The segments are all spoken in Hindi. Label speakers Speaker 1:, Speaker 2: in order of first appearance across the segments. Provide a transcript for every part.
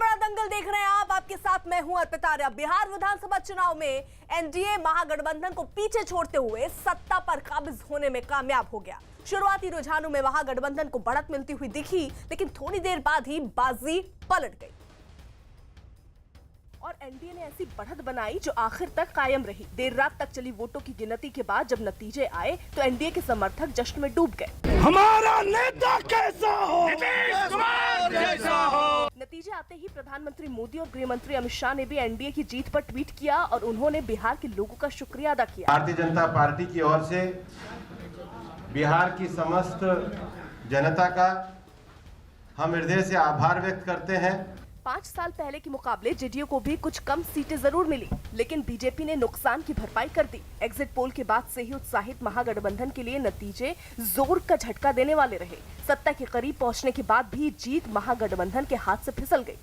Speaker 1: बड़ा दंगल देख रहे हैं आप, आपके साथ मैं हूं अर्पिता आर्या। बिहार विधानसभा चुनाव में एनडीए महागठबंधन को पीछे छोड़ते हुए सत्ता पर काबिज होने में कामयाब हो गया। शुरुआती रुझानों में महागठबंधन को बढ़त मिलती हुई दिखी, लेकिन थोड़ी देर बाद ही बाजी पलट गई और एनडीए ने ऐसी बढ़त बनाई जो आखिर तक कायम रही। देर रात तक चली वोटों की गिनती के बाद जब नतीजे आए तो एनडीए के समर्थक जश्न में डूब गए।
Speaker 2: हमारा नेता कैसा हो, नीतीश कुमार जैसा हो।
Speaker 1: नतीजे आते ही प्रधानमंत्री मोदी और गृह मंत्री अमित शाह ने भी एनडीए की जीत पर ट्वीट किया और उन्होंने बिहार के लोगों का शुक्रिया अदा किया।
Speaker 3: भारतीय जनता पार्टी की ओर से बिहार की समस्त जनता का हम हृदय से आभार व्यक्त करते हैं।
Speaker 1: 5 साल पहले के मुकाबले जेडीयू को भी कुछ कम सीटें जरूर मिली, लेकिन बीजेपी ने नुकसान की भरपाई कर दी। एग्जिट पोल के बाद से ही उत्साहित महागठबंधन के लिए नतीजे जोर का झटका देने वाले रहे। सत्ता के करीब पहुंचने के बाद भी जीत महागठबंधन के हाथ से फिसल गई।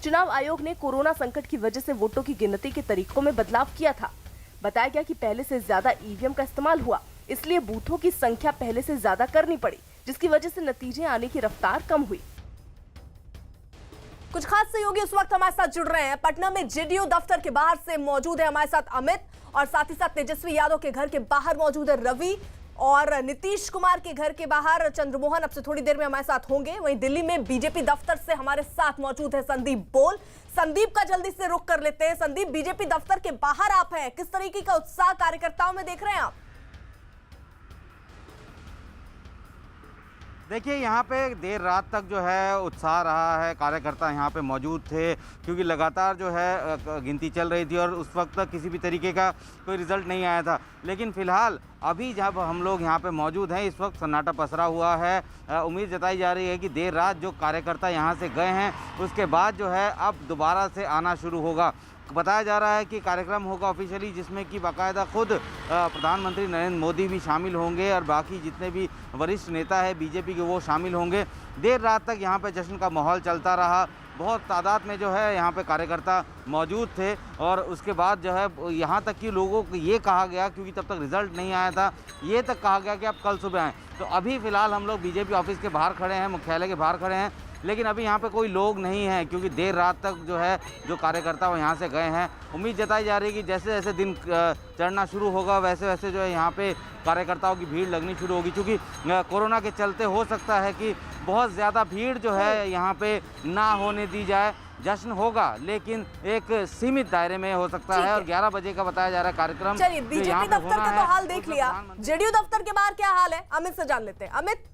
Speaker 1: चुनाव आयोग ने कोरोना संकट की वजह से वोटों की गिनती के तरीकों में बदलाव किया था। बताया गया कि पहले से ज्यादा ईवीएम का इस्तेमाल हुआ, इसलिए बूथों की संख्या पहले से ज्यादा करनी पड़ी, जिसकी वजह से नतीजे आने की रफ्तार कम हुई। कुछ खास सहयोगी उस वक्त हमारे साथ जुड़ रहे हैं। पटना में जेडीयू दफ्तर के बाहर से मौजूद है हमारे साथ अमित, और साथ ही साथ तेजस्वी यादव के घर के बाहर मौजूद है रवि, और नीतीश कुमार के घर के बाहर चंद्रमोहन अब से थोड़ी देर में हमारे साथ होंगे। वहीं दिल्ली में बीजेपी दफ्तर से हमारे साथ मौजूद है संदीप बोल। संदीप का जल्दी से रुख कर लेते हैं। संदीप, बीजेपी दफ्तर के बाहर आप हैं, किस तरीके का उत्साह कार्यकर्ताओं में देख रहे हैं आप?
Speaker 4: देखिए, यहाँ पे देर रात तक जो है उत्साह रहा है, कार्यकर्ता यहाँ पे मौजूद थे क्योंकि लगातार जो है गिनती चल रही थी और उस वक्त तक किसी भी तरीके का कोई रिज़ल्ट नहीं आया था। लेकिन फ़िलहाल अभी जब हम लोग यहाँ पे मौजूद हैं, इस वक्त सन्नाटा पसरा हुआ है। उम्मीद जताई जा रही है कि देर रात जो कार्यकर्ता यहाँ से गए हैं उसके बाद जो है अब दोबारा से आना शुरू होगा। बताया जा रहा है कि कार्यक्रम होगा ऑफिशियली, जिसमें कि बाकायदा खुद प्रधानमंत्री नरेंद्र मोदी भी शामिल होंगे और बाकी जितने भी वरिष्ठ नेता है बीजेपी के वो शामिल होंगे। देर रात तक यहाँ पे जश्न का माहौल चलता रहा। बहुत तादाद में जो है यहाँ पे कार्यकर्ता मौजूद थे और उसके बाद जो है यहाँ तक कि लोगों को ये कहा गया, क्योंकि तब तक रिज़ल्ट नहीं आया था, ये तक कहा गया कि आप कल सुबह आएँ। तो अभी फ़िलहाल हम लोग बीजेपी ऑफिस के बाहर खड़े हैं, मुख्यालय के बाहर खड़े हैं, लेकिन अभी यहाँ पे कोई लोग नहीं हैं क्योंकि देर रात तक जो है जो कार्यकर्ता वो यहाँ से गए हैं। उम्मीद जताई जा रही है कि जैसे जैसे दिन चढ़ना शुरू होगा वैसे वैसे जो है यहाँ पे कार्यकर्ताओं की भीड़ लगनी शुरू होगी, क्योंकि कोरोना के चलते हो सकता है कि बहुत ज़्यादा भीड़ जो है यहाँ पे ना होने दी जाए। जश्न होगा लेकिन एक सीमित दायरे में हो सकता है और 11 बजे का बताया जा रहा है कार्यक्रम।
Speaker 1: चलिए, बीजेपी दफ्तर का तो हाल देख लिया, जेडीयू दफ्तर के बाहर क्या हाल है अमित से जान लेते हैं। अमित,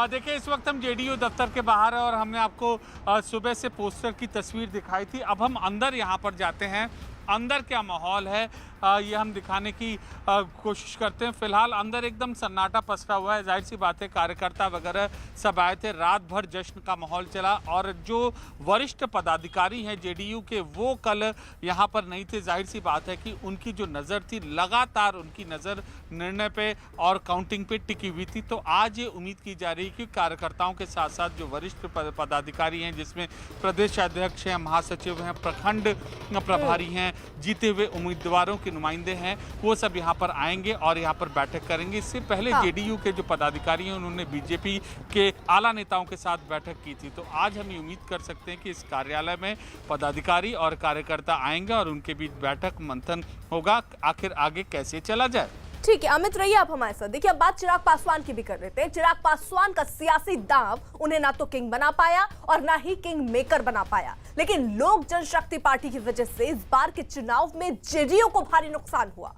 Speaker 5: देखिए, इस वक्त हम जेडीयू दफ्तर के बाहर है और हमने आपको सुबह से पोस्टर की तस्वीर दिखाई थी। अब हम अंदर यहाँ पर जाते हैं, अंदर क्या माहौल है ये हम दिखाने की कोशिश करते हैं। फिलहाल अंदर एकदम सन्नाटा पसरा हुआ है। जाहिर सी बात है, कार्यकर्ता वगैरह सब आए थे, रात भर जश्न का माहौल चला और जो वरिष्ठ पदाधिकारी हैं जेडीयू के वो कल यहाँ पर नहीं थे। जाहिर सी बात है कि उनकी जो नज़र थी, लगातार उनकी नज़र निर्णय पे और काउंटिंग पे टिकी हुई थी। तो आज ये उम्मीद की जा रही है कि कार्यकर्ताओं के साथ साथ जो वरिष्ठ पदाधिकारी हैं, जिसमें प्रदेश अध्यक्ष हैं, महासचिव हैं, प्रखंड प्रभारी हैं, जीते हुए उम्मीदवारों के नुमाइंदे हैं, वो सब यहाँ पर आएंगे और यहाँ पर बैठक करेंगे। इससे पहले जेडीयू के जो पदाधिकारी हैं उन्होंने बीजेपी के आला नेताओं के साथ बैठक की थी। तो आज हम उम्मीद कर सकते हैं कि इस कार्यालय में पदाधिकारी और कार्यकर्ता आएंगे और उनके बीच बैठक मंथन होगा, आखिर आगे कैसे चला जाए।
Speaker 1: ठीक है अमित, रहिए आप हमारे साथ। देखिए, अब बात चिराग पासवान की भी कर लेते हैं। चिराग पासवान का सियासी दांव उन्हें ना तो किंग बना पाया और ना ही किंग मेकर बना पाया, लेकिन लोक जनशक्ति पार्टी की वजह से इस बार के चुनाव में जेडीयू को भारी नुकसान हुआ।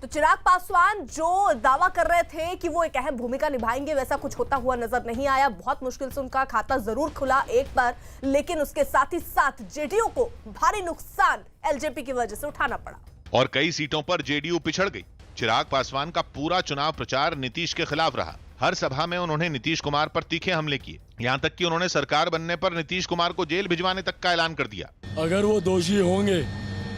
Speaker 1: तो चिराग पासवान जो दावा कर रहे थे कि वो एक अहम भूमिका निभाएंगे, वैसा कुछ होता हुआ नजर नहीं आया। बहुत मुश्किल से उनका खाता जरूर खुला एक बार, लेकिन उसके साथ ही साथ जेडीयू को भारी नुकसान एलजेपी की वजह से उठाना पड़ा
Speaker 6: और कई सीटों पर जेडीयू पिछड़ गई। चिराग पासवान का पूरा चुनाव प्रचार नीतीश के खिलाफ रहा। हर सभा में उन्होंने नीतीश कुमार पर तीखे हमले किए, यहाँ तक कि उन्होंने सरकार बनने पर नीतीश कुमार को जेल भिजवाने तक का ऐलान कर दिया।
Speaker 2: अगर वो दोषी होंगे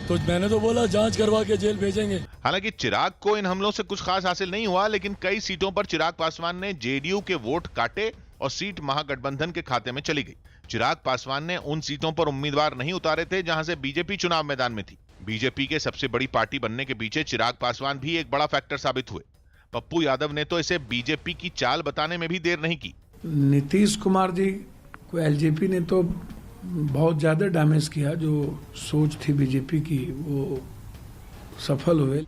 Speaker 2: तो मैंने तो बोला जांच करवा के जेल भेजेंगे।
Speaker 6: हालांकि चिराग को इन हमलों से कुछ खास हासिल नहीं हुआ, लेकिन कई सीटों पर चिराग पासवान ने जेडीयू के वोट काटे और सीट महागठबंधन के खाते में चली गई। चिराग पासवान ने उन सीटों पर उम्मीदवार नहीं उतारे थे जहां से बीजेपी चुनाव मैदान में थी। बीजेपी के सबसे बड़ी पार्टी बनने के पीछे चिराग पासवान भी एक बड़ा फैक्टर साबित हुए। पप्पू यादव ने तो इसे बीजेपी की चाल बताने में भी देर नहीं की।
Speaker 7: नीतीश कुमार जी को एलजेपी ने तो बहुत ज्यादा डैमेज किया। जो सोच थी बीजेपी की वो सफल हुए।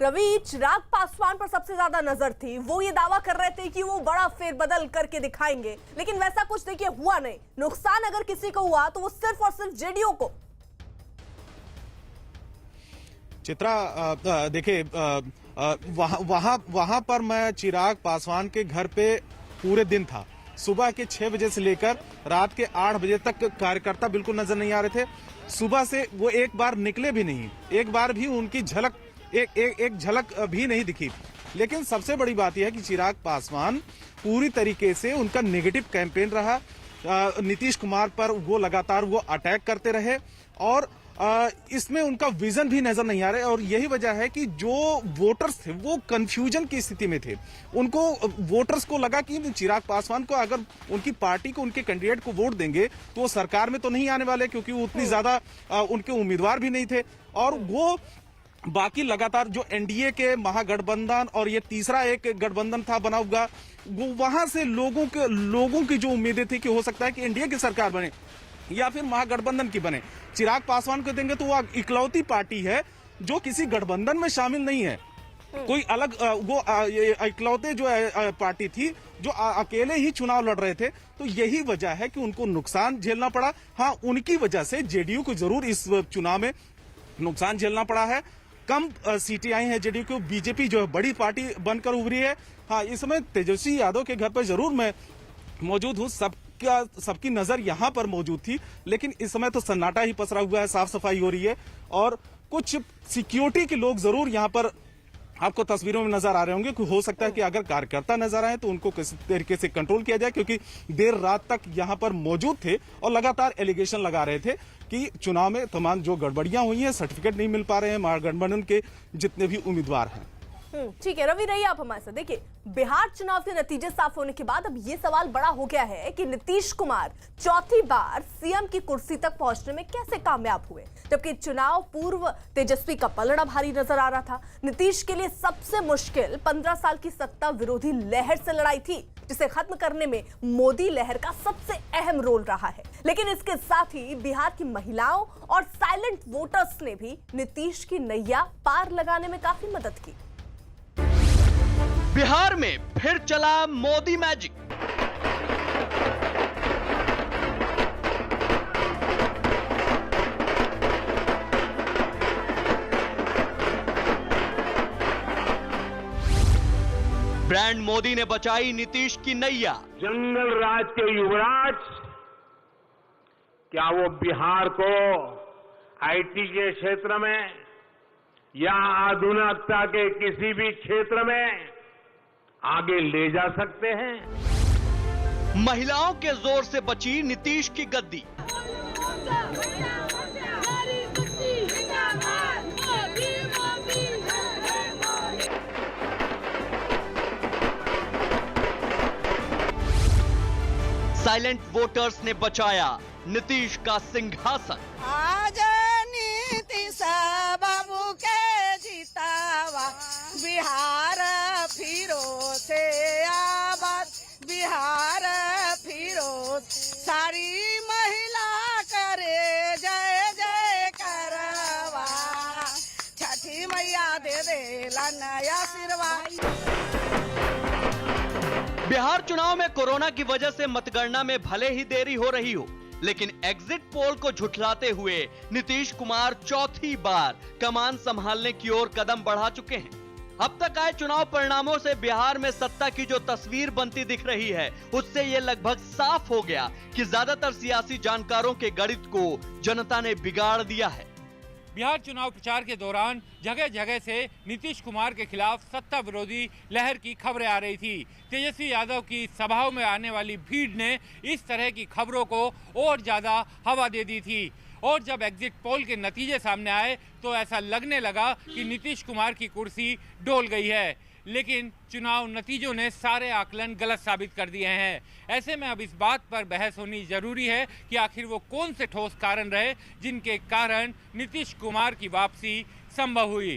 Speaker 1: रवि, चिराग पासवान पर सबसे ज्यादा नजर थी। वो ये दावा कर रहे थे कि वो बड़ा फेरबदल करके दिखाएंगे, लेकिन वैसा कुछ देखिए हुआ नहीं। नुकसान अगर किसी को हुआ तो वो सिर्फ और सिर्फ जेडीयू को।
Speaker 8: चित्रा, देखिए वहां पर मैं चिराग पासवान के घर पे पूरे दिन था। सुबह के 6 बजे से लेकर रात के 8 बजे तक कार्यकर्ता बिल्कुल नजर नहीं आ रहे थे। सुबह से वो एक बार निकले भी नहीं, एक बार भी उनकी झलक एक झलक भी नहीं दिखी। लेकिन सबसे बड़ी बात यह है कि चिराग पासवान पूरी तरीके से उनका नेगेटिव कैंपेन रहा। नीतीश कुमार पर वो लगातार वो अटैक करते रहे और इसमें उनका विजन भी नजर नहीं आ रहा है। और यही वजह है कि जो वोटर्स थे वो कंफ्यूजन की स्थिति में थे। उनको वोटर्स को लगा कि चिराग पासवान को अगर उनकी पार्टी को उनके कैंडिडेट को वोट देंगे तो वो सरकार में तो नहीं आने वाले, क्योंकि उतनी ज्यादा उनके उम्मीदवार भी नहीं थे। और वो बाकी लगातार जो एनडीए के महागठबंधन और ये तीसरा एक गठबंधन था बना हुआ, वो वहां से लोगों की जो उम्मीदें थी कि हो सकता है कि एनडीए की सरकार बने या फिर महागठबंधन की बने, चिराग पासवान को देंगे तो वो इकलौती पार्टी है जो किसी गठबंधन में शामिल नहीं है। कोई अलग वो इकलौते जो पार्टी थी जो अकेले ही चुनाव लड़ रहे थे। तो यही वजह है कि उनको नुकसान झेलना पड़ा। हाँ, उनकी वजह से जेडीयू को जरूर इस चुनाव में नुकसान झेलना पड़ा है। कम सीटें आई हैं जेडीयू को। बीजेपी जो है बड़ी पार्टी बनकर उभरी है। हाँ, इस समय तेजस्वी यादव के घर पर जरूर मैं मौजूद हूँ। सबकी नजर यहाँ पर मौजूद थी, लेकिन इस समय तो सन्नाटा ही पसरा हुआ है। साफ सफाई हो रही है और कुछ सिक्योरिटी के लोग जरूर यहाँ पर आपको तस्वीरों में नजर आ रहे होंगे। हो सकता है कि अगर कार्यकर्ता नजर आए तो उनको किसी तरीके से कंट्रोल किया जाए, क्योंकि देर रात तक यहाँ पर मौजूद थे और लगातार एलिगेशन लगा रहे थे कि चुनाव में तमाम जो गड़बड़ियां हुई हैं, सर्टिफिकेट नहीं मिल पा रहे हैं महागठबंधन के जितने भी उम्मीदवार हैं।
Speaker 1: ठीक है रवि, रहिए आप हमारे साथ। देखिए, बिहार चुनाव के नतीजे साफ होने के बाद अब ये सवाल बड़ा हो गया है कि नीतीश कुमार चौथी बार सीएम की कुर्सी तक पहुंचने में कैसे कामयाब हुए, जबकि चुनाव पूर्व तेजस्वी का पलड़ा भारी नजर आ रहा था। नीतीश के लिए सबसे मुश्किल 15 साल की सत्ता विरोधी लहर से लड़ाई थी, जिसे खत्म करने में मोदी लहर का सबसे अहम रोल रहा है। लेकिन इसके साथ ही बिहार की महिलाओं और साइलेंट वोटर्स ने भी नीतीश की नैया पार लगाने में काफी मदद की।
Speaker 9: बिहार में फिर चला मोदी मैजिक। ब्रांड मोदी ने बचाई नीतीश की नैया।
Speaker 2: जंगल राज के युवराज क्या वो बिहार को आईटी के क्षेत्र में या आधुनिकता के किसी भी क्षेत्र में आगे ले जा सकते हैं?
Speaker 9: महिलाओं के जोर से बची नीतीश की गद्दी। साइलेंट वोटर्स ने बचाया नीतीश का सिंहासन।
Speaker 10: आज नीतीश बाबू के जीतावा, बिहार फिरो से आबाद, बिहार फिरो। सारी महिला करे जय जय करवा, छठी मैया दे देला नया आशीर्वाद।
Speaker 9: बिहार चुनाव में कोरोना की वजह से मतगणना में भले ही देरी हो रही हो, लेकिन एग्जिट पोल को झुठलाते हुए नीतीश कुमार चौथी बार कमान संभालने की ओर कदम बढ़ा चुके हैं। अब तक आए चुनाव परिणामों से बिहार में सत्ता की जो तस्वीर बनती दिख रही है, उससे यह लगभग साफ हो गया कि ज्यादातर सियासी जानकारों के गणित को जनता ने बिगाड़ दिया है।
Speaker 5: बिहार चुनाव प्रचार के दौरान जगह जगह से नीतीश कुमार के खिलाफ सत्ता विरोधी लहर की खबरें आ रही थी। तेजस्वी यादव की सभाओं में आने वाली भीड़ ने इस तरह की खबरों को और ज्यादा हवा दे दी थी। और जब एग्जिट पोल के नतीजे सामने आए तो ऐसा लगने लगा कि नीतीश कुमार की कुर्सी डोल गई है, लेकिन चुनाव नतीजों ने सारे आकलन गलत साबित कर दिए हैं। ऐसे में अब इस बात पर बहस होनी जरूरी है कि आखिर वो कौन से ठोस कारण रहे जिनके कारण नीतीश कुमार की वापसी संभव हुई।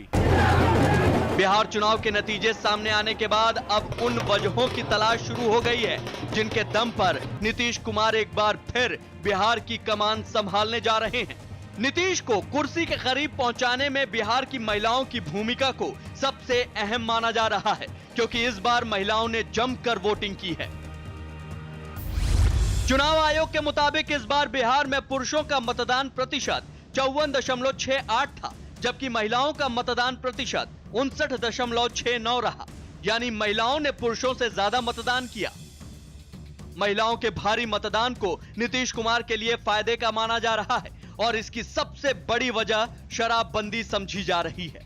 Speaker 9: बिहार चुनाव के नतीजे सामने आने के बाद अब उन वजहों की तलाश शुरू हो गई है जिनके दम पर नीतीश कुमार एक बार फिर बिहार की कमान संभालने जा रहे हैं। नीतीश को कुर्सी के करीब पहुंचाने में बिहार की महिलाओं की भूमिका को सबसे अहम माना जा रहा है, क्योंकि इस बार महिलाओं ने जमकर वोटिंग की है। चुनाव आयोग के मुताबिक इस बार बिहार में पुरुषों का मतदान प्रतिशत 54.68 था, जबकि महिलाओं का मतदान प्रतिशत 59.69 रहा। यानी महिलाओं ने पुरुषों से ज्यादा मतदान किया। महिलाओं के भारी मतदान को नीतीश कुमार के लिए फायदे का माना जा रहा है और इसकी सबसे बड़ी वजह शराबबंदी समझी जा रही है,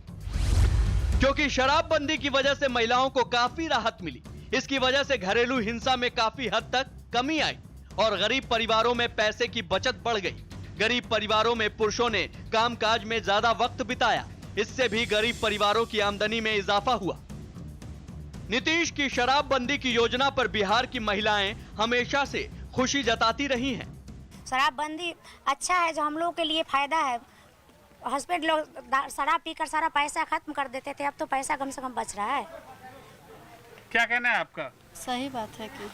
Speaker 9: क्योंकि शराबबंदी की वजह से महिलाओं को काफी राहत मिली। इसकी वजह से घरेलू हिंसा में काफी हद तक कमी आई और गरीब परिवारों में पैसे की बचत बढ़ गई। गरीब परिवारों में पुरुषों ने कामकाज में ज्यादा वक्त बिताया, इससे भी गरीब परिवारों की आमदनी में इजाफा हुआ। नीतीश की शराबबंदी की योजना पर बिहार की महिलाएं हमेशा से खुशी जताती रही हैं।
Speaker 11: शराबबंदी अच्छा है, जो हम लोग के लिए फायदा है। हस्बैंड लोग शराब पीकर सारा पैसा खत्म कर देते थे, अब तो पैसा कम से कम बच रहा है।
Speaker 5: क्या कहना है आपका?
Speaker 12: सही बात है कि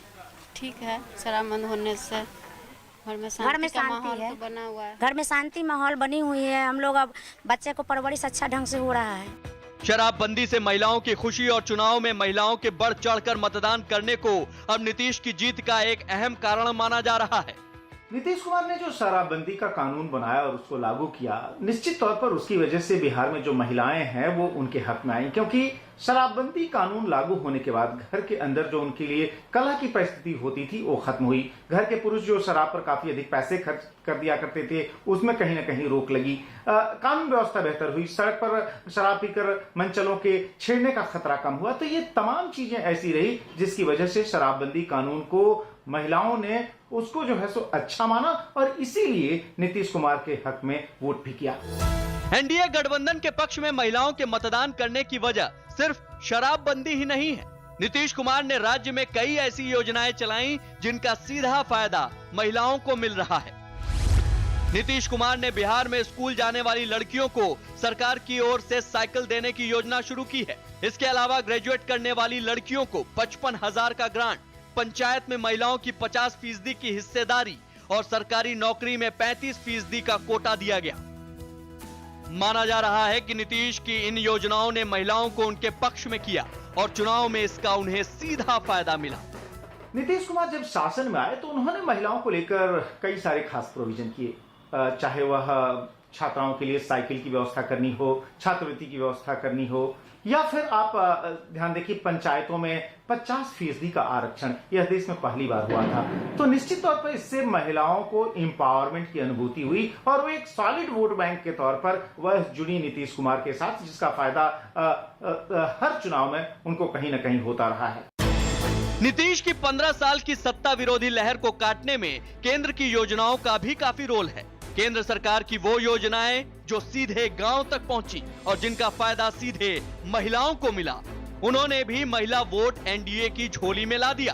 Speaker 12: ठीक है, शराब बंद होने से घर में शांति का माहौल तो बना हुआ है।
Speaker 11: घर में शांति माहौल बनी हुई है। हम लोग अब बच्चे को परवरिश अच्छा ढंग से हो रहा है।
Speaker 9: शराबबंदी से महिलाओं की खुशी और चुनाव में महिलाओं के बढ़ चढ़कर मतदान करने को अब नीतीश की जीत का एक अहम कारण माना जा रहा है।
Speaker 13: नीतीश कुमार ने जो शराबबंदी का कानून बनाया और उसको लागू किया, निश्चित तौर पर उसकी वजह से बिहार में जो महिलाएं हैं वो उनके हक में आई, क्योंकि शराबबंदी कानून लागू होने के बाद घर के अंदर जो उनके लिए कलह की परिस्थिति होती थी वो खत्म हुई। घर के पुरुष जो शराब पर काफी अधिक पैसे खर्च कर दिया करते थे, उसमें कहीं ना कहीं रोक लगी। कानून व्यवस्था बेहतर हुई। सड़क पर शराब पीकर मंचलों के छेड़ने का खतरा कम हुआ। तो ये तमाम चीजें ऐसी रही जिसकी वजह से शराबबंदी कानून को महिलाओं ने उसको जो है सो अच्छा माना और इसीलिए नीतीश कुमार के हक में वोट भी किया।
Speaker 9: एनडीए गठबंधन के पक्ष में महिलाओं के मतदान करने की वजह सिर्फ शराबबंदी ही नहीं है। नीतीश कुमार ने राज्य में कई ऐसी योजनाएं चलाई जिनका सीधा फायदा महिलाओं को मिल रहा है। नीतीश कुमार ने बिहार में स्कूल जाने वाली लड़कियों को सरकार की ओर से साइकिल देने की योजना शुरू की है। इसके अलावा ग्रेजुएट करने वाली लड़कियों को 55,000 का ग्रांट, पंचायत में महिलाओं की 50% की हिस्सेदारी और सरकारी नौकरी में 35% का कोटा दिया गया। माना जा रहा है कि नीतीश की इन योजनाओं ने महिलाओं को उनके पक्ष में किया और चुनाव में इसका उन्हें सीधा फायदा मिला।
Speaker 13: नीतीश कुमार जब शासन में आए तो उन्होंने महिलाओं को लेकर कई सारे खास प्रोविजन किए, चाहे वह छात्राओं के लिए साइकिल की व्यवस्था करनी हो, छात्रवृत्ति की व्यवस्था करनी हो, या फिर आप ध्यान देखिए पंचायतों में 50% का आरक्षण, यह देश में पहली बार हुआ था। तो निश्चित तौर पर इससे महिलाओं को एम्पावरमेंट की अनुभूति हुई और वो एक सॉलिड वोट बैंक के तौर पर वह जुड़ी नीतीश कुमार के साथ, जिसका फायदा हर चुनाव में उनको कहीं ना कहीं होता रहा है।
Speaker 9: नीतीश की 15 साल की सत्ता विरोधी लहर को काटने में केंद्र की योजनाओं का भी काफी रोल है। केंद्र सरकार की वो योजनाएं जो सीधे गांव तक पहुंची और जिनका फायदा सीधे महिलाओं को मिला, उन्होंने भी महिला वोट एनडीए की झोली में ला दिया।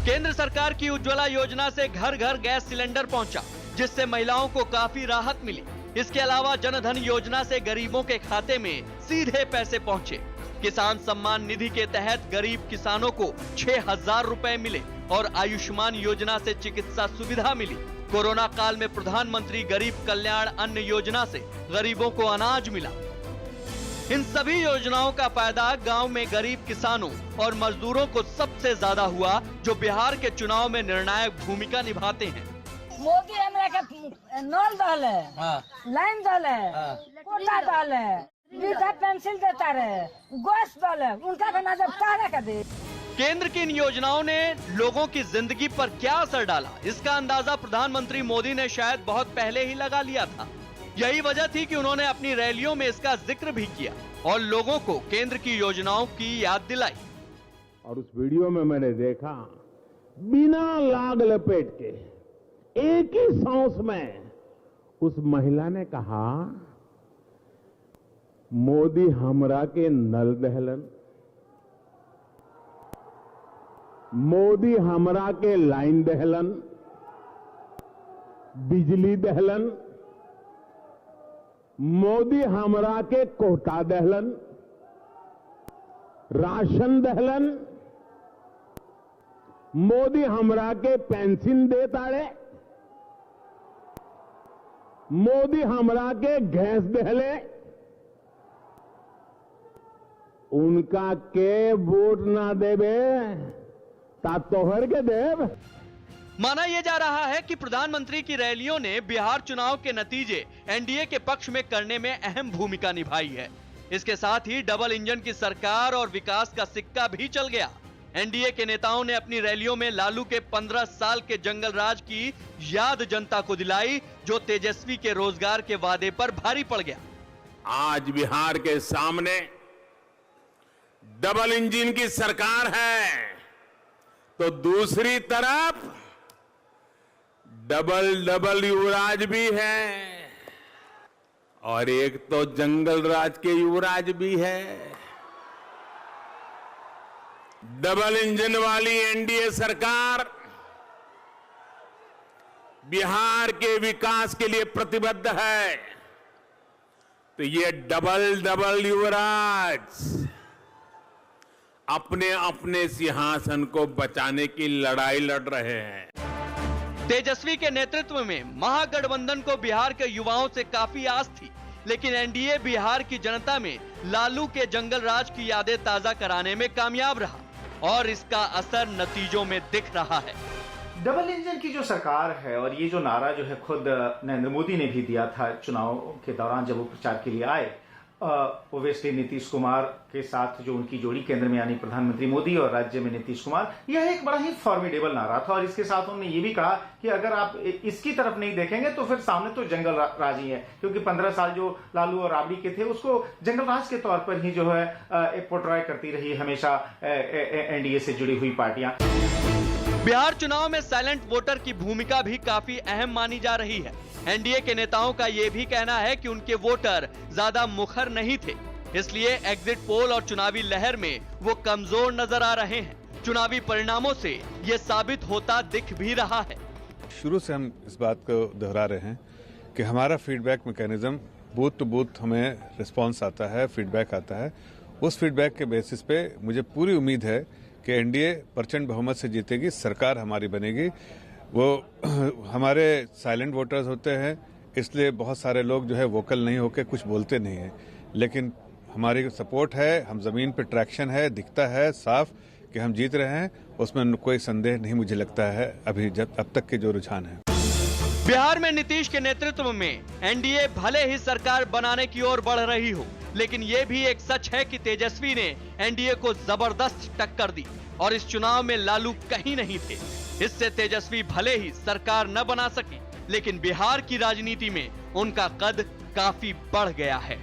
Speaker 9: केंद्र सरकार की उज्ज्वला योजना से घर घर गैस सिलेंडर पहुंचा, जिससे महिलाओं को काफी राहत मिली। इसके अलावा जनधन योजना से गरीबों के खाते में सीधे पैसे पहुंचे। किसान सम्मान निधि के तहत गरीब किसानों को 6,000 रुपए मिले और आयुष्मान योजना से चिकित्सा सुविधा मिली। कोरोना काल में प्रधानमंत्री गरीब कल्याण अन्न योजना से गरीबों को अनाज मिला। इन सभी योजनाओं का फायदा गांव में गरीब किसानों और मजदूरों को सबसे ज्यादा हुआ, जो बिहार के चुनाव में निर्णायक भूमिका निभाते हैं।
Speaker 10: मोदी हमरा के नल डाले, लाइन डाले, कोटा डाले, वृद्धा पेंशन देता रहे, गैस डाले, उनका का नजर काहे का दे।
Speaker 9: केंद्र की इन योजनाओं ने लोगों की जिंदगी पर क्या असर डाला, इसका अंदाजा प्रधानमंत्री मोदी ने शायद बहुत पहले ही लगा लिया था। यही वजह थी कि उन्होंने अपनी रैलियों में इसका जिक्र भी किया और लोगों को केंद्र की योजनाओं की याद दिलाई।
Speaker 2: और उस वीडियो में मैंने देखा, बिना लाग लपेट के एक ही सांस में उस महिला ने कहा, मोदी हमरा के नल दहलन, मोदी हमरा के लाइन दहलन, बिजली दहलन, मोदी हमरा के कोटा दहलन, राशन दहलन, मोदी हमरा के पेंशन दे ताड़े, मोदी हमरा के गैस दहले, उनका के वोट ना देवे ता तोहर के देव।
Speaker 9: माना यह जा रहा है कि प्रधानमंत्री की रैलियों ने बिहार चुनाव के नतीजे एनडीए के पक्ष में करने में अहम भूमिका निभाई है। इसके साथ ही डबल इंजन की सरकार और विकास का सिक्का भी चल गया। एनडीए के नेताओं ने अपनी रैलियों में लालू के 15 साल के जंगल राज की याद जनता को दिलाई, जो तेजस्वी के रोजगार के वादे पर भारी पड़ गया।
Speaker 2: आज बिहार के सामने डबल इंजन की सरकार है, तो दूसरी तरफ डबल युवराज भी है, और एक तो जंगल राज के युवराज भी है। डबल इंजन वाली एनडीए सरकार बिहार के विकास के लिए प्रतिबद्ध है, तो ये डबल युवराज अपने अपने सिंहासन को बचाने की लड़ाई लड़ रहे हैं।
Speaker 9: तेजस्वी के नेतृत्व में महागठबंधन को बिहार के युवाओं से काफी आस थी, लेकिन एनडीए बिहार की जनता में लालू के जंगल राज की यादें ताजा कराने में कामयाब रहा, और इसका असर नतीजों में दिख रहा है।
Speaker 13: डबल इंजन की जो सरकार है, और ये जो नारा जो है खुद नरेंद्र मोदी ने भी दिया था चुनाव के दौरान जब वो प्रचार के लिए आए, ओवेस्ली नीतीश कुमार के साथ जो उनकी जोड़ी केंद्र में यानी प्रधानमंत्री मोदी और राज्य में नीतीश कुमार, यह एक बड़ा ही फॉर्मिडेबल नारा था। और इसके साथ उन्होंने ये भी कहा कि अगर आप इसकी तरफ नहीं देखेंगे तो फिर सामने तो जंगल राज ही है, क्योंकि 15 साल जो लालू और राबड़ी के थे उसको जंगल राज के तौर पर ही जो है पोर्ट्राय करती रही हमेशा एनडीए से जुड़ी हुई पार्टियां।
Speaker 9: बिहार चुनाव में साइलेंट वोटर की भूमिका भी काफी अहम मानी जा रही है। एनडीए के नेताओं का यह भी कहना है कि उनके वोटर ज्यादा मुखर नहीं थे, इसलिए एग्जिट पोल और चुनावी लहर में वो कमजोर नजर आ रहे हैं। चुनावी परिणामों से ये साबित होता दिख भी रहा है।
Speaker 14: शुरू से हम इस बात को दोहरा रहे हैं कि हमारा feedback mechanism booth to booth हमें रिस्पांस आता है, फीडबैक आता है। उस फीडबैक के बेसिस पे मुझे पूरी उम्मीद है कि एनडीए प्रचंड बहुमत से जीतेगी, सरकार हमारी बनेगी। वो हमारे साइलेंट वोटर्स होते हैं, इसलिए बहुत सारे लोग जो है वोकल नहीं होकर कुछ बोलते नहीं हैं, लेकिन हमारी सपोर्ट है, हम जमीन पे ट्रैक्शन है, दिखता है साफ कि हम जीत रहे हैं, उसमें कोई संदेह नहीं मुझे लगता है अभी अब तक के जो रुझान है।
Speaker 9: बिहार में नीतीश के नेतृत्व में एनडीए भले ही सरकार बनाने की ओर बढ़ रही हो, लेकिन ये भी एक सच है कि तेजस्वी ने एनडीए को जबरदस्त टक्कर दी और इस चुनाव में लालू कहीं नहीं थे। इससे तेजस्वी भले ही सरकार न बना सके, लेकिन बिहार की राजनीति में उनका कद काफी बढ़ गया है।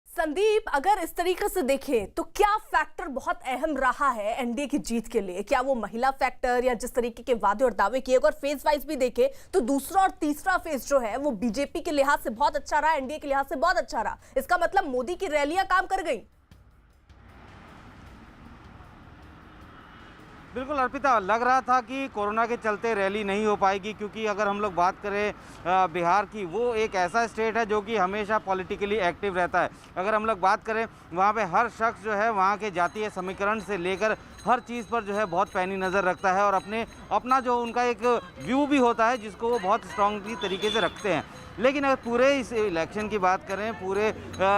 Speaker 1: संदीप, अगर इस तरीके से देखें तो क्या फैक्टर बहुत अहम रहा है एनडीए की जीत के लिए? क्या वो महिला फैक्टर या जिस तरीके के वादे और दावे किए? अगर फेज वाइज भी देखें तो दूसरा और तीसरा फेज जो है वो बीजेपी के लिहाज से बहुत अच्छा रहा, एनडीए के लिहाज से बहुत अच्छा रहा। इसका मतलब मोदी की रैलियां काम कर गई।
Speaker 4: बिल्कुल अर्पिता, लग रहा था कि कोरोना के चलते रैली नहीं हो पाएगी, क्योंकि अगर हम लोग बात करें बिहार की, वो एक ऐसा स्टेट है जो कि हमेशा पॉलिटिकली एक्टिव रहता है। अगर हम लोग बात करें वहाँ पे हर शख्स जो है वहाँ के जातीय समीकरण से लेकर हर चीज़ पर जो है बहुत पैनी नज़र रखता है, और अपना जो उनका एक व्यू भी होता है जिसको वो बहुत स्ट्रांगली तरीके से रखते हैं। लेकिन अगर पूरे इस इलेक्शन की बात करें, पूरे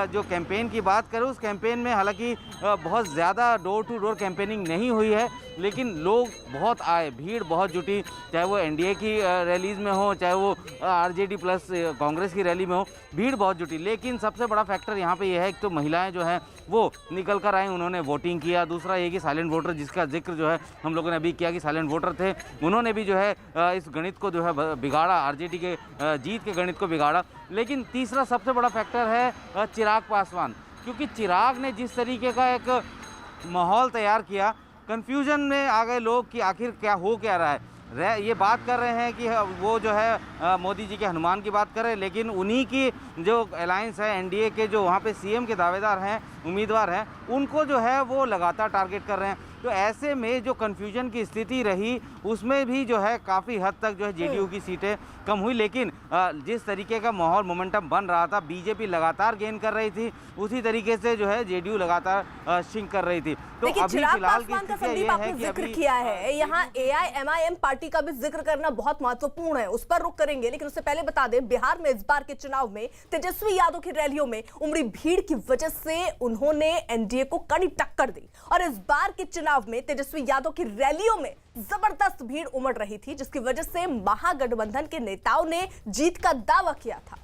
Speaker 4: जो कैंपेन की बात करें, उस कैंपेन में हालांकि बहुत ज़्यादा डोर टू डोर कैंपेनिंग नहीं हुई है, लेकिन लोग बहुत आए, भीड़ बहुत जुटी, चाहे वो एनडीए की रैलीज़ में हो, चाहे वो आरजेडी प्लस कांग्रेस की रैली में हो, भीड़ बहुत जुटी। लेकिन सबसे बड़ा फैक्टर यहाँ पे यह है कि तो महिलाएं जो हैं वो निकल कर आई, उन्होंने वोटिंग किया। दूसरा ये कि साइलेंट वोटर, जिसका जिक्र जो है हम लोगों ने अभी किया कि साइलेंट वोटर थे, उन्होंने भी जो है इस गणित को जो है बिगाड़ा, आरजेडी के जीत के गणित को बिगाड़ा। लेकिन तीसरा सबसे बड़ा फैक्टर है चिराग पासवान, क्योंकि चिराग ने जिस तरीके का एक माहौल तैयार किया, कन्फ्यूजन में आ गए लोग कि आखिर क्या हो क्या रहा है। ये बात कर रहे हैं कि वो जो है मोदी जी के हनुमान की बात कर रहे हैं, लेकिन उन्हीं की जो अलायंस है एनडीए के, जो वहाँ पे सीएम के दावेदार हैं, उम्मीदवार हैं उनको जो है वो लगातार टारगेट कर रहे हैं। तो ऐसे में जो कन्फ्यूजन की स्थिति रही उसमें भी जो है काफ़ी हद तक जो है जेडीयू की सीटें कम हुई, लेकिन जिस तरीके का माहौल मोमेंटम बन रहा था, बीजेपी लगातार गेन कर रही थी, उसी तरीके से जो है जेडीयू लगातार शिंक कर रही थी। तो
Speaker 1: लेकिन
Speaker 4: अभी
Speaker 1: चिराग
Speaker 4: फिलहाल की
Speaker 1: पासवान का
Speaker 4: स्थिति
Speaker 1: संदीप
Speaker 4: ये है
Speaker 1: आपने
Speaker 4: कि
Speaker 1: जिक्र
Speaker 4: अभी
Speaker 1: किया है, यहाँ AIMIM पार्टी का भी जिक्र करना बहुत महत्वपूर्ण है, उस पर रुख करेंगे। लेकिन उससे पहले बता दें, बिहार में इस बार के चुनाव में तेजस्वी यादव की रैलियों में उमड़ी भीड़ की वजह से उन्होंने एनडीए को कड़ी टक्कर दी और इस बार के चुनाव में तेजस्वी यादव की रैलियों में जबरदस्त भीड़ उमड़ रही थी, जिसकी वजह से महागठबंधन के नेताओं ने जीत का दावा किया था।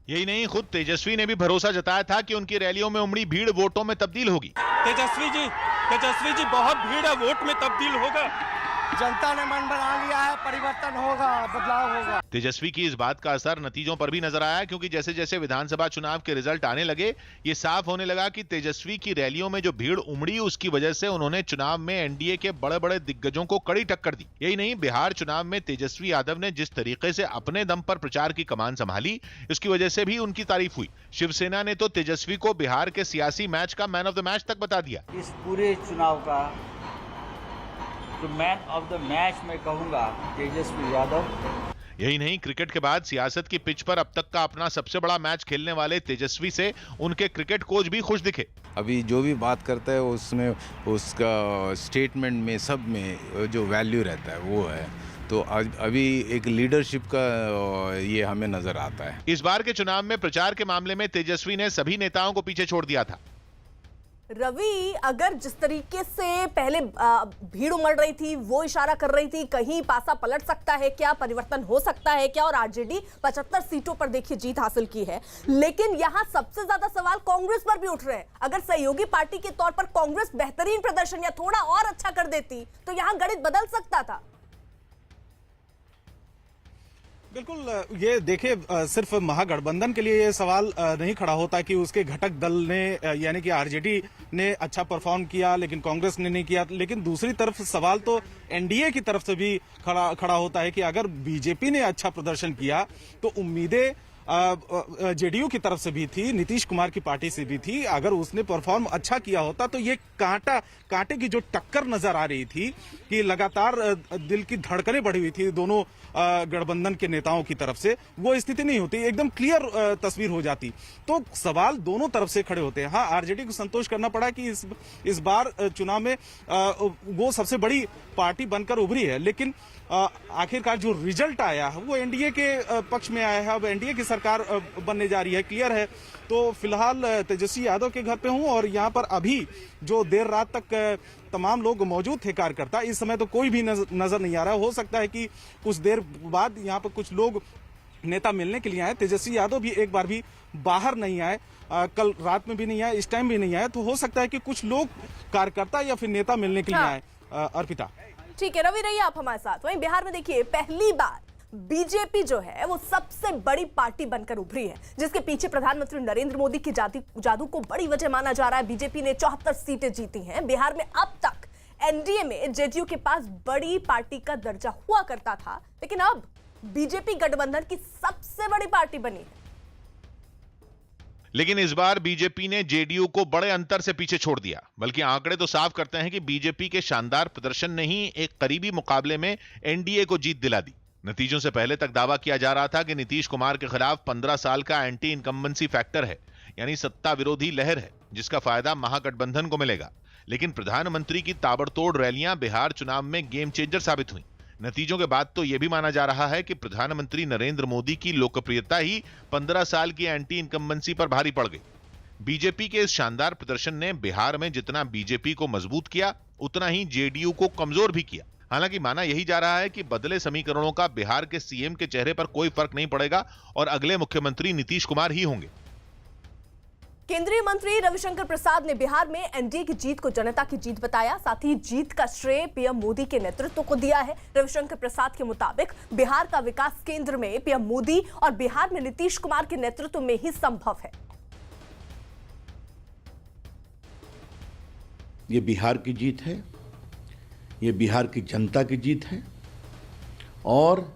Speaker 6: यही नहीं, खुद तेजस्वी ने भी भरोसा जताया था कि उनकी रैलियों में उमड़ी भीड़ वोटों में तब्दील होगी।
Speaker 15: तेजस्वी जी बहुत भीड़ है, वोट में तब्दील होगा। जनता ने मन बना लिया है, परिवर्तन होगा, बदलाव होगा।
Speaker 6: तेजस्वी की इस बात का असर नतीजों पर भी नजर आया, क्योंकि जैसे जैसे विधानसभा चुनाव के रिजल्ट आने लगे ये साफ होने लगा कि तेजस्वी की रैलियों में जो भीड़ उमड़ी उसकी वजह से उन्होंने चुनाव में एनडीए के बड़े बड़े दिग्गजों को कड़ी टक्कर दी। यही नहीं, बिहार चुनाव में तेजस्वी यादव ने जिस तरीके से अपने दम पर प्रचार की कमान संभाली उसकी वजह से भी उनकी तारीफ हुई। शिवसेना ने तो तेजस्वी को बिहार के सियासी मैच का मैन ऑफ द मैच तक बता दिया।
Speaker 16: इस पूरे चुनाव का जो मैन ऑफ द मैच मैं कहूंगा तेजस्वी यादव।
Speaker 6: यही नहीं, क्रिकेट के बाद सियासत की पिच पर अब तक का अपना सबसे बड़ा मैच खेलने वाले तेजस्वी से उनके क्रिकेट कोच भी खुश दिखे।
Speaker 17: अभी जो भी बात करता है उसमें उसका स्टेटमेंट में सब में जो वैल्यू रहता है वो है, तो अभी एक लीडरशिप का ये हमें नजर आता है।
Speaker 6: इस बार के चुनाव में प्रचार के मामले में तेजस्वी ने सभी नेताओं को पीछे छोड़ दिया था।
Speaker 1: रवि, अगर जिस तरीके से पहले भीड़ उमड़ रही थी वो इशारा कर रही थी कहीं पासा पलट सकता है क्या, परिवर्तन हो सकता है क्या, और आरजेडी 75 सीटों पर देखिए जीत हासिल की है, लेकिन यहां सबसे ज्यादा सवाल कांग्रेस पर भी उठ रहे हैं। अगर सहयोगी पार्टी के तौर पर कांग्रेस बेहतरीन प्रदर्शन या थोड़ा और अच्छा कर देती तो यहां गणित बदल सकता था।
Speaker 8: बिल्कुल, ये देखिए सिर्फ महागठबंधन के लिए ये सवाल नहीं खड़ा होता कि उसके घटक दल ने यानी कि आरजेडी ने अच्छा परफॉर्म किया लेकिन कांग्रेस ने नहीं किया, लेकिन दूसरी तरफ सवाल तो एनडीए की तरफ से भी खड़ा होता है कि अगर बीजेपी ने अच्छा प्रदर्शन किया तो उम्मीदें जेडीयू की तरफ से भी थी, नीतीश कुमार की पार्टी से भी थी। अगर उसने परफॉर्म अच्छा किया होता तो ये कांटे की जो टक्कर नजर आ रही थी कि लगातार दिल की धड़कनें बढ़ी हुई थी दोनों गठबंधन के नेताओं की तरफ से, वो स्थिति नहीं होती, एकदम क्लियर तस्वीर हो जाती। तो सवाल दोनों तरफ से खड़े होते हैं। हाँ, आरजेडी को संतोष करना पड़ा कि इस बार चुनाव में वो सबसे बड़ी पार्टी बनकर उभरी है, लेकिन आखिरकार जो रिजल्ट आया वो एनडीए के पक्ष में आया है। अब एनडीए की सरकार बनने जा रही है, क्लियर है। तो फिलहाल तेजस्वी यादव के घर पे हूं और यहां पर अभी जो देर रात तक तमाम लोग मौजूद थे कार्यकर्ता, इस समय तो कोई भी नजर नहीं आ रहा। हो सकता है कि कुछ देर बाद यहां पर कुछ लोग नेता मिलने के लिए आए। तेजस्वी यादव भी एक बार भी बाहर नहीं आए, कल रात में भी नहीं आए, इस टाइम भी नहीं आए। तो हो सकता है कि कुछ लोग कार्यकर्ता या फिर नेता मिलने के लिए आए। अर्पिता,
Speaker 1: ठीक है रवि, रहिए आप हमारे साथ। वहीं बिहार में देखिए पहली बार बीजेपी जो है वो सबसे बड़ी पार्टी बनकर उभरी है, जिसके पीछे प्रधानमंत्री नरेंद्र मोदी के जादू को बड़ी वजह माना जा रहा है। बीजेपी ने 74 सीटें जीती हैं। बिहार में अब तक एनडीए में जेडीयू के पास बड़ी पार्टी का दर्जा हुआ करता था, लेकिन अब बीजेपी गठबंधन की सबसे बड़ी पार्टी बनी है।
Speaker 6: लेकिन इस बार बीजेपी ने जेडीयू को बड़े अंतर से पीछे छोड़ दिया, बल्कि आंकड़े तो साफ करते हैं कि बीजेपी के शानदार प्रदर्शन ने ही एक करीबी मुकाबले में एनडीए को जीत दिला दी। नतीजों से पहले तक दावा किया जा रहा था कि नीतीश कुमार के खिलाफ 15 साल का एंटी इनकम्बेंसी फैक्टर है, यानी सत्ता विरोधी लहर है, जिसका फायदा महागठबंधन को मिलेगा। लेकिन प्रधानमंत्री की ताबड़तोड़ रैलियां बिहार चुनाव में गेम चेंजर साबित हुई। नतीजों के बाद तो यह भी माना जा रहा है कि प्रधानमंत्री नरेंद्र मोदी की लोकप्रियता ही 15 साल की एंटी इनकम्बेंसी पर भारी पड़ गई। बीजेपी के इस शानदार प्रदर्शन ने बिहार में जितना बीजेपी को मजबूत किया उतना ही जेडीयू को कमजोर भी किया। हालांकि माना यही जा रहा है कि बदले समीकरणों का बिहार के सीएम के चेहरे पर कोई फर्क नहीं पड़ेगा और अगले मुख्यमंत्री नीतीश कुमार ही होंगे।
Speaker 1: केंद्रीय मंत्री रविशंकर प्रसाद ने बिहार में एनडीए की जीत को जनता की जीत बताया, साथ ही जीत का श्रेय पीएम मोदी के नेतृत्व को दिया है। रविशंकर प्रसाद के मुताबिक बिहार का विकास केंद्र में पीएम मोदी और बिहार में नीतीश कुमार के नेतृत्व में ही संभव है।
Speaker 18: ये बिहार की जीत है, ये बिहार की जनता की जीत है और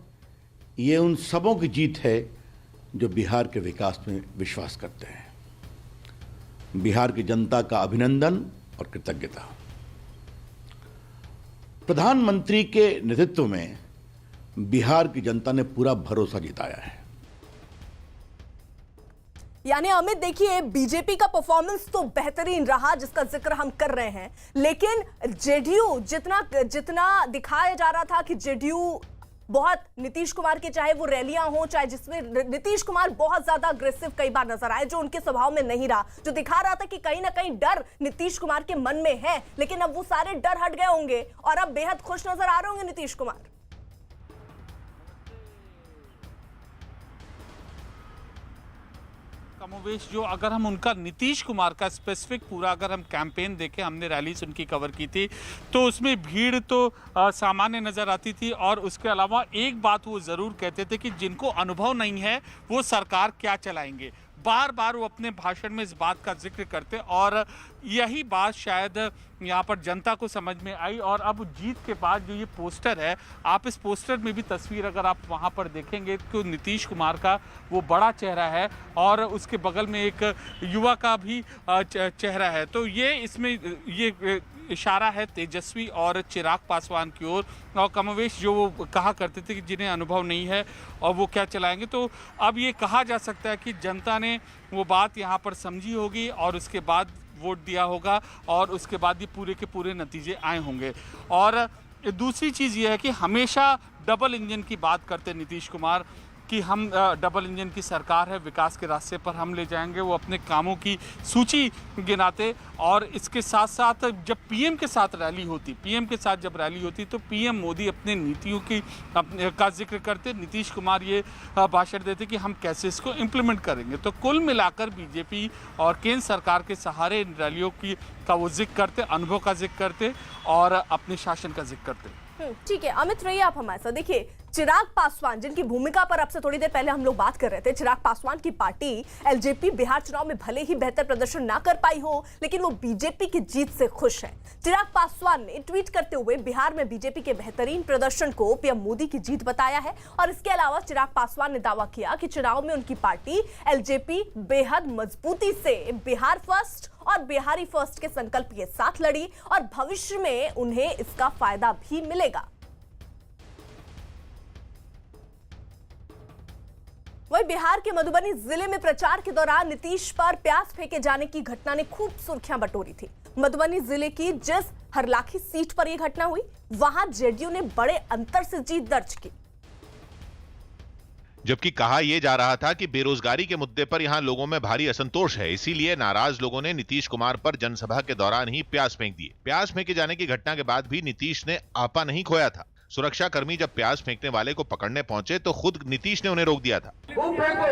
Speaker 18: ये उन सबों की जीत है जो बिहार के विकास में विश्वास करते हैं। बिहार की जनता का अभिनंदन और कृतज्ञता। प्रधानमंत्री के नेतृत्व में बिहार की जनता ने पूरा भरोसा जिताया है।
Speaker 1: यानी अमित देखिए, बीजेपी का परफॉर्मेंस तो बेहतरीन रहा जिसका जिक्र हम कर रहे हैं, लेकिन जेडीयू जितना दिखाया जा रहा था कि जेडीयू बहुत नीतीश कुमार के, चाहे वो रैलियां हो, चाहे जिसमें नीतीश कुमार बहुत ज्यादा अग्रेसिव कई बार नजर आए, जो उनके स्वभाव में नहीं रहा, जो दिखा रहा था कि कहीं ना कहीं डर नीतीश कुमार के मन में है, लेकिन अब वो सारे डर हट गए होंगे और अब बेहद खुश नजर आ रहे होंगे नीतीश कुमार।
Speaker 5: कमोवेश जो अगर हम उनका नीतीश कुमार का स्पेसिफिक पूरा अगर हम कैंपेन देखें, हमने रैलीज उनकी कवर की थी, तो उसमें भीड़ तो सामान्य नज़र आती थी और उसके अलावा एक बात वो ज़रूर कहते थे कि जिनको अनुभव नहीं है वो सरकार क्या चलाएंगे। बार बार वो अपने भाषण में इस बात का जिक्र करते और यही बात शायद यहाँ पर जनता को समझ में आई। और अब जीत के बाद जो ये पोस्टर है, आप इस पोस्टर में भी तस्वीर अगर आप वहाँ पर देखेंगे तो नीतीश कुमार का वो बड़ा चेहरा है और उसके बगल में एक युवा का भी चेहरा है। तो ये इसमें ये इशारा है तेजस्वी और चिराग पासवान की ओर। और कमोवेश जो वो कहा करते थे कि जिन्हें अनुभव नहीं है और वो क्या चलाएंगे, तो अब ये कहा जा सकता है कि जनता ने वो बात यहाँ पर समझी होगी और उसके बाद वोट दिया होगा और उसके बाद ये पूरे के पूरे नतीजे आए होंगे। और दूसरी चीज़ ये है कि हमेशा डबल इंजन की बात करते नीतीश कुमार कि हम डबल इंजन की सरकार है, विकास के रास्ते पर हम ले जाएंगे। वो अपने कामों की सूची गिनाते और इसके साथ साथ जब पीएम के साथ रैली होती, पीएम के साथ जब रैली होती तो पीएम मोदी अपने नीतियों की का जिक्र करते, नीतीश कुमार ये भाषण देते कि हम कैसे इसको इम्प्लीमेंट करेंगे। तो कुल मिलाकर बीजेपी और केंद्र सरकार के सहारे इन रैलियों की का वो जिक्र करते, अनुभव का जिक्र करते और अपने शासन का जिक्र करते।
Speaker 1: ठीक है अमित, रहिए आप हमारे साथ। देखिए, चिराग पासवान जिनकी भूमिका पर अब से थोड़ी देर पहले हम लोग बात कर रहे थे, चिराग पासवान की पार्टी एलजेपी बिहार चुनाव में भले ही बेहतर प्रदर्शन ना कर पाई हो, लेकिन वो बीजेपी की जीत से खुश है। चिराग पासवान ने ट्वीट करते हुए बिहार में बीजेपी के बेहतरीन प्रदर्शन को पीएम मोदी की जीत बताया है और इसके अलावा चिराग पासवान ने दावा किया कि चुनाव में उनकी पार्टी एलजेपी बेहद मजबूती से बिहार फर्स्ट और बिहारी फर्स्ट के संकल्प के साथ लड़ी और भविष्य में उन्हें इसका फायदा भी मिलेगा। वहीं बिहार के मधुबनी जिले में प्रचार के दौरान नीतीश पर प्याज फेंके जाने की घटना ने खूब सुर्खियां बटोरी थी। मधुबनी जिले की जिस हरलाखी सीट पर यह घटना हुई, वहां जेडीयू ने बड़े अंतर से जीत दर्ज की।
Speaker 6: जबकि कहा यह जा रहा था कि बेरोजगारी के मुद्दे पर यहां लोगों में भारी असंतोष है, इसीलिए नाराज लोगों ने नीतीश कुमार पर जनसभा के दौरान ही प्याज फेंक दिए। प्याज फेंके जाने की घटना के बाद भी नीतीश ने आपा नहीं खोया था। सुरक्षा कर्मी जब प्याज फेंकने वाले को पकड़ने पहुंचे तो खुद नीतीश ने उन्हें रोक दिया था।
Speaker 2: खूब फेंको,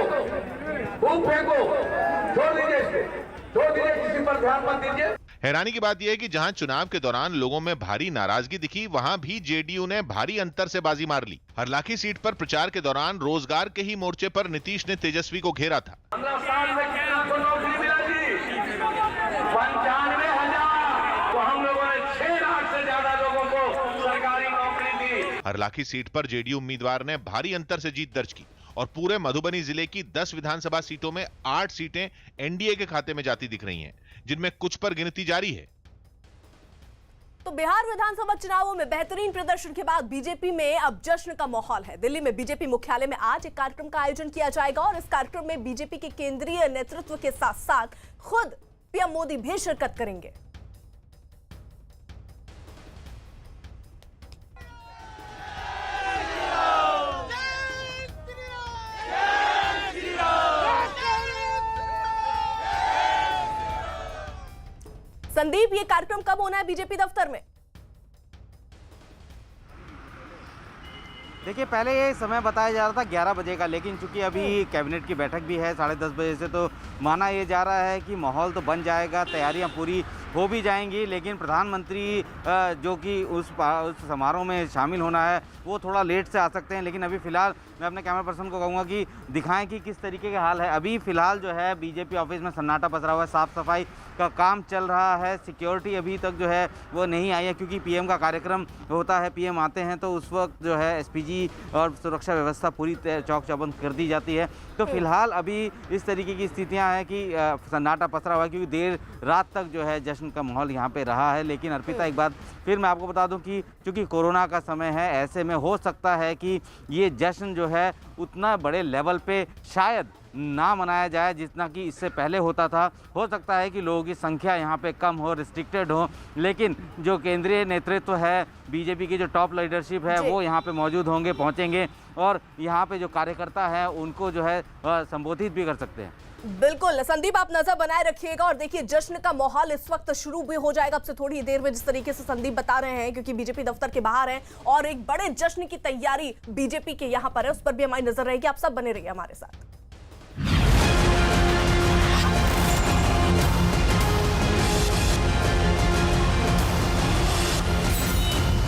Speaker 2: छोड़ दीजिए, किसी पर ध्यान मत दीजिए।
Speaker 6: हैरानी की बात यह है कि जहां चुनाव के दौरान लोगों में भारी नाराजगी दिखी, वहां भी जेडीयू ने भारी अंतर से बाजी मार ली। हरलाखी सीट पर प्रचार के दौरान रोजगार के ही मोर्चे पर नीतीश ने तेजस्वी को घेरा था।
Speaker 2: 15 साल में कितना को नौकरी मिला जी? 95,000। तो हम लोगों ने 6 लाख से ज्यादा लोगों को सरकारी नौकरी दी।
Speaker 6: हरलाखी सीट पर जेडीयू उम्मीदवार ने भारी अंतर से जीत दर्ज की और पूरे मधुबनी जिले की 10 विधानसभा सीटों में 8 सीटें एनडीए के खाते में जाती दिख रही हैं, जिनमें कुछ पर गिनती जारी है।
Speaker 1: तो बिहार विधानसभा चुनावों में बेहतरीन प्रदर्शन के बाद बीजेपी में अब जश्न का माहौल है। दिल्ली में बीजेपी मुख्यालय में आज एक कार्यक्रम का आयोजन किया जाएगा और इस कार्यक्रम में बीजेपी के केंद्रीय नेतृत्व के साथ साथ खुद पीएम मोदी भी शिरकत करेंगे। संदीप, ये कार्यक्रम कब होना है बीजेपी दफ्तर में?
Speaker 4: देखिए, पहले ये समय बताया जा रहा था 11 बजे का, लेकिन चूंकि अभी कैबिनेट की बैठक भी है 10:30 बजे से, तो माना ये जा रहा है कि माहौल तो बन जाएगा, तैयारियां पूरी हो भी जाएंगी, लेकिन प्रधानमंत्री जो कि उस समारोह में शामिल होना है वो थोड़ा लेट से आ सकते हैं। लेकिन अभी फ़िलहाल मैं अपने कैमरा पर्सन को कहूँगा कि दिखाएं कि किस तरीके का हाल है। अभी फ़िलहाल जो है बीजेपी ऑफिस में सन्नाटा पसरा हुआ है, साफ़ सफाई का काम चल रहा है। सिक्योरिटी अभी तक जो है वो नहीं आई है, क्योंकि पीएम का कार्यक्रम होता है, पीएम आते हैं तो उस वक्त जो है एसपीजी और सुरक्षा व्यवस्था पूरी चौक चौबंद कर दी जाती है। तो फिलहाल अभी इस तरीके की स्थितियां हैं कि सन्नाटा पसरा हुआ है, क्योंकि देर रात तक जो है जश्न का माहौल यहाँ पे रहा है। लेकिन अर्पिता, एक बात फिर मैं आपको बता दूं कि चूँकि कोरोना का समय है, ऐसे में हो सकता है कि ये जश्न जो है उतना बड़े लेवल पे शायद ना मनाया जाए जितना कि इससे पहले होता था। हो सकता है कि लोगों की संख्या यहाँ पे कम हो, रिस्ट्रिक्टेड हो, लेकिन जो केंद्रीय नेतृत्व है, बीजेपी की जो टॉप लीडरशिप है वो यहाँ पे मौजूद होंगे, पहुँचेंगे और यहाँ पे जो कार्यकर्ता है उनको जो है संबोधित भी कर सकते हैं।
Speaker 1: बिल्कुल संदीप, आप नजर बनाए रखिएगा और देखिए जश्न का माहौल इस वक्त शुरू भी हो जाएगा अब से थोड़ी देर में, जिस तरीके से संदीप बता रहे हैं, क्योंकि बीजेपी दफ्तर के बाहर है और एक बड़े जश्न की तैयारी बीजेपी के यहां पर है, उस पर भी हमारी नजर रहेगी। आप सब बने रहिए हमारे साथ।